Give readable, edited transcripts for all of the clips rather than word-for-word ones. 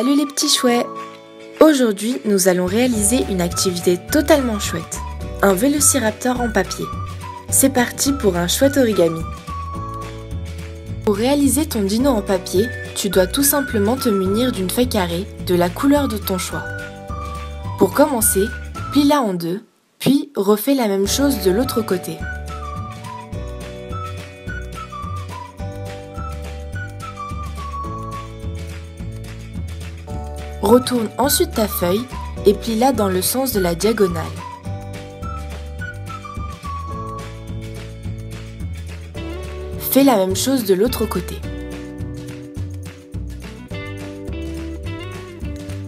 Salut les petits chouettes! Aujourd'hui, nous allons réaliser une activité totalement chouette. Un vélociraptor en papier. C'est parti pour un chouette origami. Pour réaliser ton dino en papier, tu dois tout simplement te munir d'une feuille carrée de la couleur de ton choix. Pour commencer, plie-la en deux, puis refais la même chose de l'autre côté. Retourne ensuite ta feuille et plie-la dans le sens de la diagonale. Fais la même chose de l'autre côté.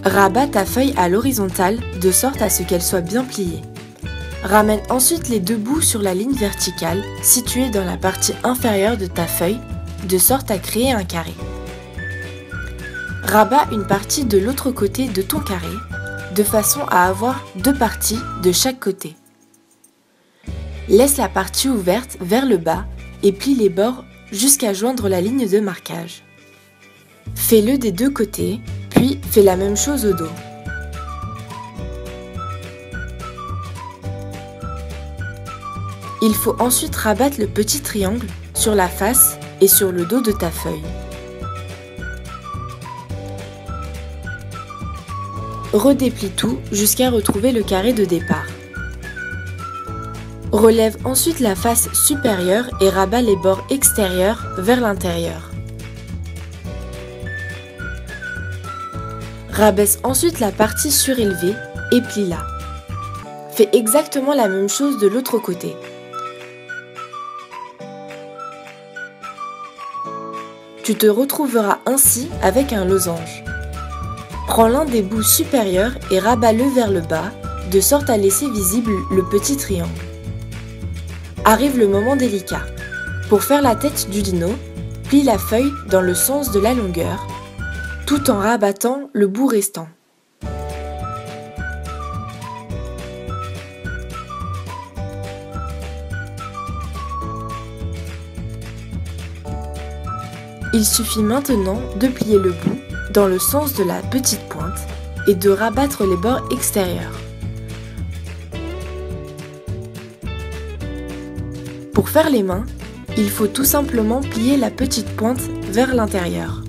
Rabat ta feuille à l'horizontale de sorte à ce qu'elle soit bien pliée. Ramène ensuite les deux bouts sur la ligne verticale située dans la partie inférieure de ta feuille de sorte à créer un carré. Rabat une partie de l'autre côté de ton carré, de façon à avoir deux parties de chaque côté. Laisse la partie ouverte vers le bas et plie les bords jusqu'à joindre la ligne de marquage. Fais-le des deux côtés, puis fais la même chose au dos. Il faut ensuite rabattre le petit triangle sur la face et sur le dos de ta feuille. Redéplie tout jusqu'à retrouver le carré de départ. Relève ensuite la face supérieure et rabat les bords extérieurs vers l'intérieur. Rabaisse ensuite la partie surélevée et plie-la. Fais exactement la même chose de l'autre côté. Tu te retrouveras ainsi avec un losange. Prends l'un des bouts supérieurs et rabats-le vers le bas, de sorte à laisser visible le petit triangle. Arrive le moment délicat. Pour faire la tête du dino, plie la feuille dans le sens de la longueur, tout en rabattant le bout restant. Il suffit maintenant de plier le bout dans le sens de la petite pointe et de rabattre les bords extérieurs. Pour faire les mains, il faut tout simplement plier la petite pointe vers l'intérieur.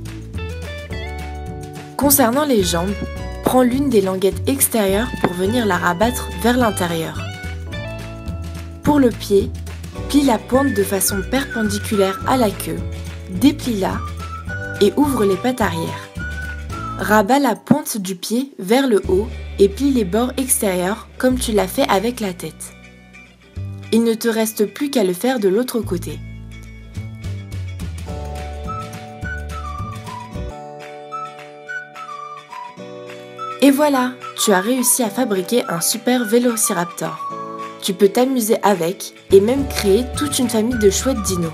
Concernant les jambes, prends l'une des languettes extérieures pour venir la rabattre vers l'intérieur. Pour le pied, plie la pointe de façon perpendiculaire à la queue, déplie-la et ouvre les pattes arrière. Rabat la pointe du pied vers le haut et plie les bords extérieurs comme tu l'as fait avec la tête. Il ne te reste plus qu'à le faire de l'autre côté. Et voilà, tu as réussi à fabriquer un super vélociraptor. Tu peux t'amuser avec et même créer toute une famille de chouettes dinos.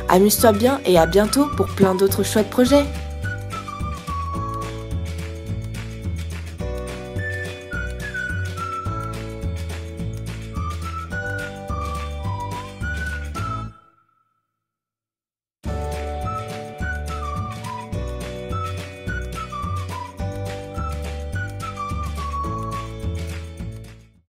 Amuse-toi bien et à bientôt pour plein d'autres chouettes projets.